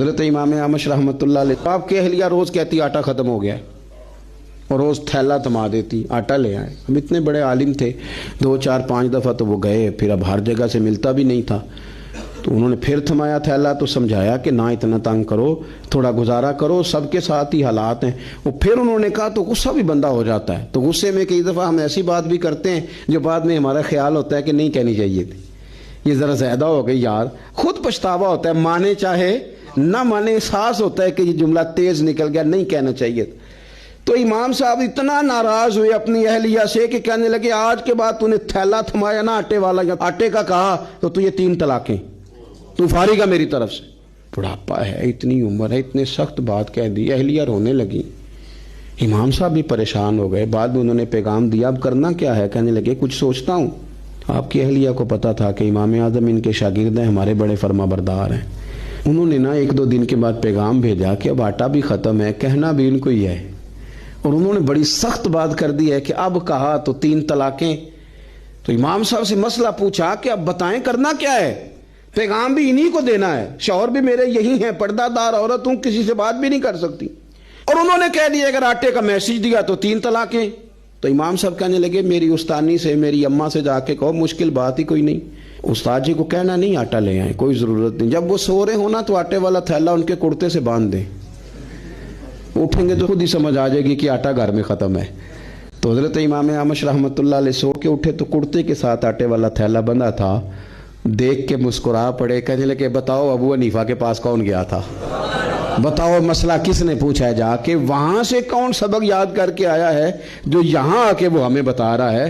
حضرت امام اعمش رحمۃ اللہ علیہ آپ کی اہلیہ روز کہتی آٹا ختم ہو گیا ہے اور روز تھیلا تھما دیتی آٹا لے آئے. ہم اتنے بڑے عالم تھے, 2 4 5 دفعہ تو وہ گئے, پھر اب ہر جگہ سے ملتا بھی نہیں تھا, تو انہوں نے پھر تھمایا تھیلا تو سمجھایا کہ نہ اتنا تنگ کرو, تھوڑا گزارا کرو, سب کے ساتھ ہی حالات ہیں. وہ پھر انہوں نے کہا تو غصہ بھی بندہ ہو جاتا ہے, تو غصے میں کئی دفعہ ہم ایسی بات بھی کرتے ہیں جو بعد میں ہمارا خیال ہوتا ہے کہ نہیں کہنی چاہیے تھی, یہ ذرا زیادہ ہو گئی یار. خود پچھتاوا ہوتا ہے, مانے چاہے نہ مانے, احساس ہوتا ہے کہ یہ جملہ تیز نکل گیا, نہیں کہنا چاہیے. تو امام صاحب اتنا ناراض ہوئے اپنی اہلیہ سے کہ کہنے لگے آج کے بعد تو نے تھیلا تھمایا نا آٹے والا یا آٹے کا کہا تو تجھے 3 طلاقیں, تو فارغ ہے میری طرف سے. بڑھاپا ہے, اتنی عمر ہے, اتنے سخت بات کہہ دی, اہلیہ رونے لگی. امام صاحب بھی پریشان ہو گئے. بعد میں انہوں نے پیغام دیا اب کرنا کیا ہے, کہنے لگے کچھ سوچتا ہوں. آپ کی اہلیہ کو پتا تھا کہ امام اعظم ان کے شاگرد ہیں, ہمارے بڑے فرما بردار ہیں. انہوں نے نا 1-2 دن کے بعد پیغام بھیجا کہ اب آٹا بھی ختم ہے, کہنا بھی ان کو ہی ہے, اور انہوں نے بڑی سخت بات کر دی ہے کہ اب کہا تو 3 طلاقیں. تو امام صاحب سے مسئلہ پوچھا کہ اب بتائیں کرنا کیا ہے, پیغام بھی انہی کو دینا ہے, شوہر بھی میرے یہی ہیں, پردہ دار عورت ہوں, کسی سے بات بھی نہیں کر سکتی. اور انہوں نے کہہ دیا اگر آٹے کا میسج دیا تو 3 طلاقیں. تو امام صاحب کہنے لگے میری استانی سے, میری اماں سے جا کے کہو, مشکل بات ہی کوئی نہیں, استاد جی کو کہنا نہیں آٹا لے آئیں, کوئی ضرورت نہیں. جب وہ سو رہے ہونا تو آٹے والا تھیلا ان کے کرتے سے باندھ دیں, اٹھیں گے تو خود ہی سمجھ آ جائے گی کہ آٹا گھر میں ختم ہے. تو حضرت امام اعمش رحمۃ اللہ علیہ سو کے اٹھے تو کرتے کے ساتھ آٹے والا تھیلا بندھا تھا, دیکھ کے مسکرا پڑے, کہنے لگے بتاؤ ابو حنیفہ کے پاس کون گیا تھا, بتاؤ مسئلہ کس نے پوچھا ہے, جا کے وہاں سے کون سبق یاد کر کے آیا ہے جو یہاں آ کے وہ ہمیں بتا رہا ہے.